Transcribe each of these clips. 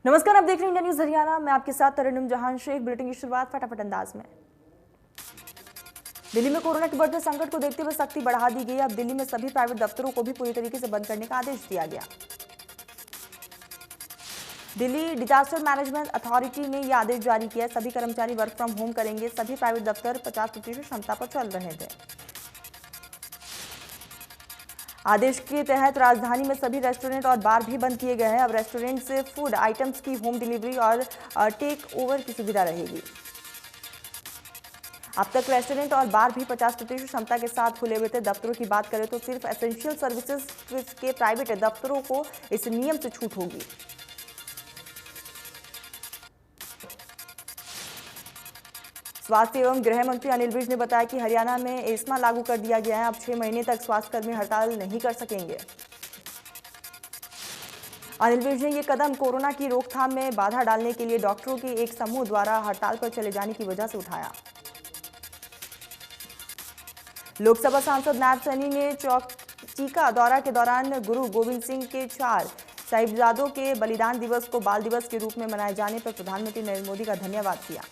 नमस्कार, आप देख रहे हैं इंडिया न्यूज हरियाणा। मैं आपके साथ तरन्नुम जहां शेख। बुलेटिन की शुरुआत फटाफट अंदाज में। दिल्ली में कोरोना के बढ़ते संकट को देखते हुए सख्ती बढ़ा दी गई। अब दिल्ली में सभी प्राइवेट दफ्तरों को भी पूरी तरीके से बंद करने का आदेश दिया गया। दिल्ली डिजास्टर मैनेजमेंट अथॉरिटी ने यह आदेश जारी किया। सभी कर्मचारी वर्क फ्रॉम होम करेंगे। सभी प्राइवेट दफ्तर 50% क्षमता पर चल रहे थे। आदेश के तहत राजधानी में सभी रेस्टोरेंट और बार भी बंद किए गए हैं। अब रेस्टोरेंट से फूड आइटम्स की होम डिलीवरी और टेक ओवर की सुविधा रहेगी। अब तक रेस्टोरेंट और बार भी 50% क्षमता के साथ खुले हुए थे। दफ्तरों की बात करें तो सिर्फ एसेंशियल सर्विसेज के प्राइवेट दफ्तरों को इस नियम से छूट होगी। स्वास्थ्य एवं गृह मंत्री अनिल विज ने बताया कि हरियाणा में एस्मा लागू कर दिया गया है। अब 6 महीने तक स्वास्थ्यकर्मी हड़ताल नहीं कर सकेंगे। अनिल विज ने यह कदम कोरोना की रोकथाम में बाधा डालने के लिए डॉक्टरों के एक समूह द्वारा हड़ताल पर चले जाने की वजह से उठाया। लोकसभा सांसद नायब सैनी ने चीका दौरा के दौरान गुरु गोविंद सिंह के 4 साहिबजादों के बलिदान दिवस को बाल दिवस के रूप में मनाए जाने पर प्रधानमंत्री नरेंद्र मोदी का धन्यवाद किया।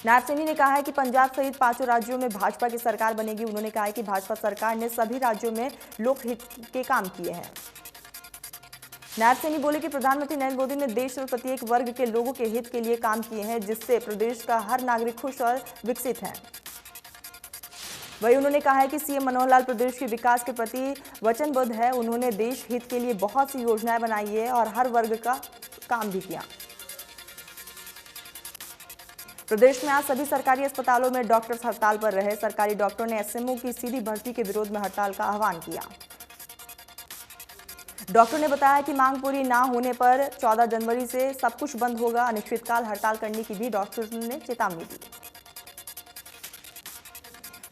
नायब सैनी ने कहा है कि पंजाब सहित 5 राज्यों में भाजपा की सरकार बनेगी। उन्होंने कहा है कि भाजपा सरकार ने सभी राज्यों में लोकहित के काम किए हैं। नायब सैनी बोले कि प्रधानमंत्री नरेंद्र मोदी ने देश में प्रत्येक वर्ग के लोगों के हित के लिए काम किए हैं, जिससे प्रदेश का हर नागरिक खुश और विकसित है। वहीं उन्होंने कहा है कि सीएम मनोहर लाल प्रदेश के विकास के प्रति वचनबद्ध है। उन्होंने देश हित के लिए बहुत सी योजनाएं बनाई है और हर वर्ग का काम भी किया। प्रदेश में आज सभी सरकारी अस्पतालों में डॉक्टर्स हड़ताल पर रहे। सरकारी डॉक्टरों ने एसएमओ की सीधी भर्ती के विरोध में हड़ताल का आह्वान किया। डॉक्टर ने बताया कि मांग पूरी ना होने पर 14 जनवरी से सब कुछ बंद होगा। अनिश्चितकाल हड़ताल करने की भी डॉक्टर्स ने चेतावनी दी।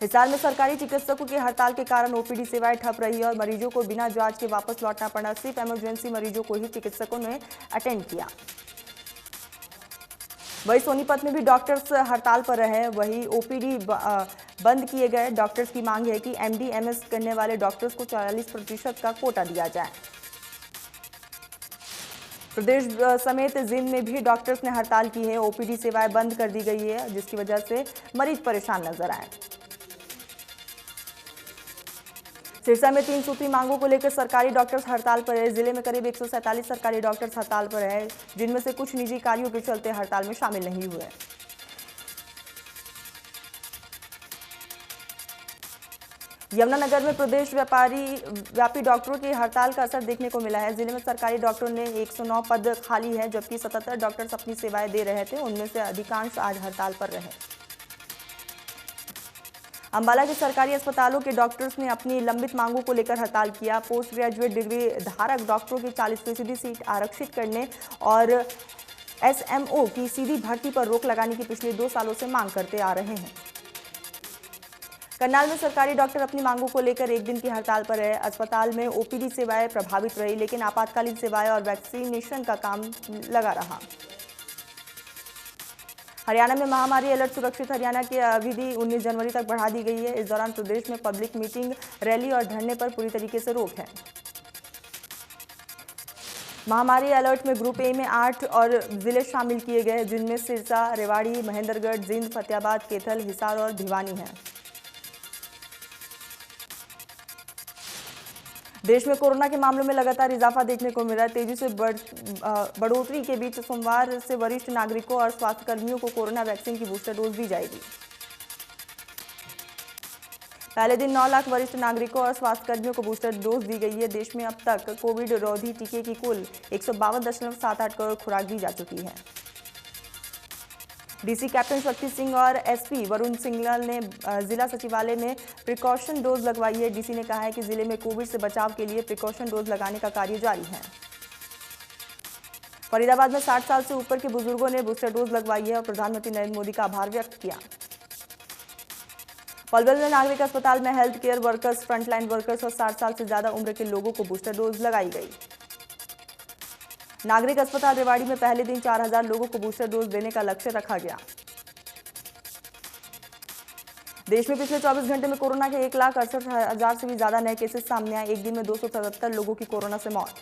हिसार में सरकारी चिकित्सकों की हड़ताल के कारण ओपीडी सेवाएं ठप रही और मरीजों को बिना जांच के वापस लौटना पड़ा। सिर्फ इमरजेंसी मरीजों को ही चिकित्सकों ने अटेंड किया। वहीं सोनीपत में भी डॉक्टर्स हड़ताल पर रहे। वहीं ओपीडी बंद किए गए। डॉक्टर्स की मांग है कि एमडी एमएस करने वाले डॉक्टर्स को 44% का कोटा दिया जाए। प्रदेश समेत जिंद में भी डॉक्टर्स ने हड़ताल की है। ओपीडी सेवाएं बंद कर दी गई है, जिसकी वजह से मरीज परेशान नजर आए। सिरसा में 3 सूत्री मांगों को लेकर सरकारी डॉक्टर्स हड़ताल पर है। जिले में करीब 147 सरकारी डॉक्टर्स हड़ताल पर है, जिनमें से कुछ निजी कार्यों के चलते हड़ताल में शामिल नहीं हुए। यमुनानगर में प्रदेश व्यापी डॉक्टरों की हड़ताल का असर देखने को मिला है। जिले में सरकारी डॉक्टरों ने 109 पद खाली है, जबकि 77 डॉक्टर्स अपनी सेवाएं दे रहे थे। उनमें से अधिकांश आज हड़ताल पर रहे। अंबाला के सरकारी अस्पतालों के डॉक्टर्स ने अपनी लंबित मांगों को लेकर हड़ताल किया। पोस्ट ग्रेजुएट डिग्री धारक डॉक्टरों की 40% सीट आरक्षित करने और एसएमओ की सीधी भर्ती पर रोक लगाने की पिछले 2 सालों से मांग करते आ रहे हैं। करनाल में सरकारी डॉक्टर अपनी मांगों को लेकर एक दिन की हड़ताल पर है। अस्पताल में ओपीडी सेवाएं प्रभावित रही, लेकिन आपातकालीन सेवाएं और वैक्सीनेशन का काम लगा रहा। हरियाणा में महामारी अलर्ट। सुरक्षित हरियाणा की अवधि 19 जनवरी तक बढ़ा दी गई है। इस दौरान प्रदेश में पब्लिक मीटिंग, रैली और धरने पर पूरी तरीके से रोक है। महामारी अलर्ट में ग्रुप ए में 8 और जिले शामिल किए गए, जिनमें सिरसा, रेवाड़ी, महेंद्रगढ़, जिंद, फतेहाबाद, कैथल, हिसार और भिवानी है। देश में कोरोना के मामलों में लगातार इजाफा देखने को मिला है। तेजी से बढ़ोतरी के बीच सोमवार से वरिष्ठ नागरिकों और स्वास्थ्यकर्मियों को कोरोना वैक्सीन की बूस्टर डोज दी जाएगी। पहले दिन 9 लाख वरिष्ठ नागरिकों और स्वास्थ्यकर्मियों को बूस्टर डोज दी गई है। देश में अब तक कोविड रोधी टीके की कुल 152.78 करोड़ खुराक दी जा चुकी है। डीसी कैप्टन शक्ति सिंह और एसपी वरुण सिंगला ने जिला सचिवालय में प्रिकॉशन डोज लगवाई है। डीसी ने कहा है कि जिले में कोविड से बचाव के लिए प्रिकॉशन डोज लगाने का कार्य जारी है। फरीदाबाद में 60 साल से ऊपर के बुजुर्गों ने बूस्टर डोज लगवाई है और प्रधानमंत्री नरेंद्र मोदी का आभार व्यक्त किया। पलवल में नागरिक अस्पताल में health care workers, frontline workers और 60 साल से ज्यादा उम्र के लोगों को बूस्टर डोज लगाई गई। नागरिक अस्पताल रेवाड़ी में पहले दिन 4000 लोगों को बूस्टर डोज देने का लक्ष्य रखा गया। देश में पिछले 24 घंटे में कोरोना के 1,68,000 से भी ज्यादा नए केसेस सामने आए। एक दिन में 277 लोगों की कोरोना से मौत।